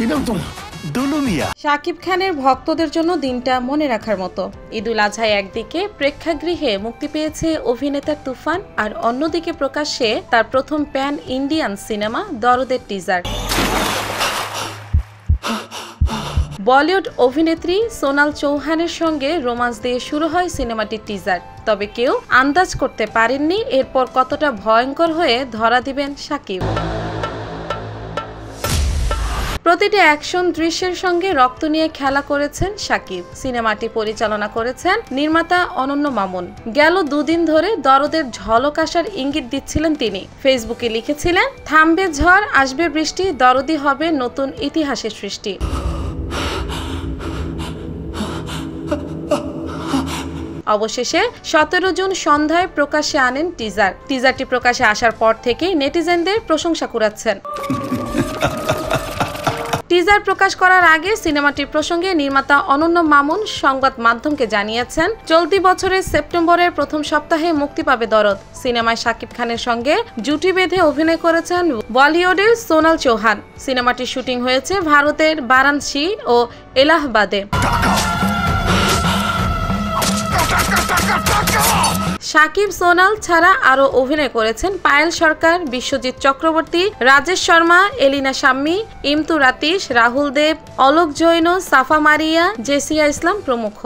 কি নাম তোমার? দুলু মিয়া। শাকিব খানের ভক্তদের জন্য দিনটা মনে রাখার মতো। ঈদুল আজহায় একদিকে প্রেক্ষাগৃহে মুক্তি পেয়েছে অভিনেতার তুফান, আর অন্যদিকে প্রকাশ্যে তার প্রথম প্যান ইন্ডিয়ান সিনেমা দরদের টিজার। বলিউড অভিনেত্রী সোনাল চৌহানের সঙ্গে রোমান্স দিয়ে শুরু হয় সিনেমাটির টিজার। তবে কেউ আন্দাজ করতে পারেননি এরপর কতটা ভয়ঙ্কর হয়ে ধরা দিবেন শাকিব। প্রতিটি অ্যাকশন দৃশ্যের সঙ্গে রক্ত নিয়ে খেলা করেছেন শাকিব। সিনেমাটি পরিচালনা করেছেন নির্মাতা অনন্য মামুন। গেল দুদিন ধরে দরদের ঝলক আসার ইঙ্গিত দিচ্ছিলেন তিনি। ফেসবুকে লিখেছিলেন, থামবে ঝড়, আসবে বৃষ্টি, দরদি হবে নতুন ইতিহাসের সৃষ্টি। অবশেষে 17 জুন সন্ধ্যায় প্রকাশ্যে আনেন টিজার। টিজারটি প্রকাশ্যে আসার পর থেকেই নেটিজেনদের প্রশংসা কুড়াচ্ছেন। টিজার প্রকাশ করার আগে সিনেমাটির প্রসঙ্গে নির্মাতা অনন্য মামুন সংবাদ মাধ্যমকে জানিয়েছেন, চলতি বছরের সেপ্টেম্বরের প্রথম সপ্তাহে মুক্তি পাবে দরদ। সিনেমায় শাকিব খানের সঙ্গে জুটি বেঁধে অভিনয় করেছেন বলিউডের সোনাল চৌহান। সিনেমাটির শুটিং হয়েছে ভারতের বারাণসী ও এলাহাবাদে। শাকিব সোনাল ছাড়া আরও অভিনয় করেছেন পায়েল সরকার, বিশ্বজিৎ চক্রবর্তী, রাজেশ শর্মা, এলিনা শাম্মী, ইমতু রাতিশ, রাহুল দেব, অলোক জৈন, সাফা মারিয়া, জেসিয়া ইসলাম প্রমুখ।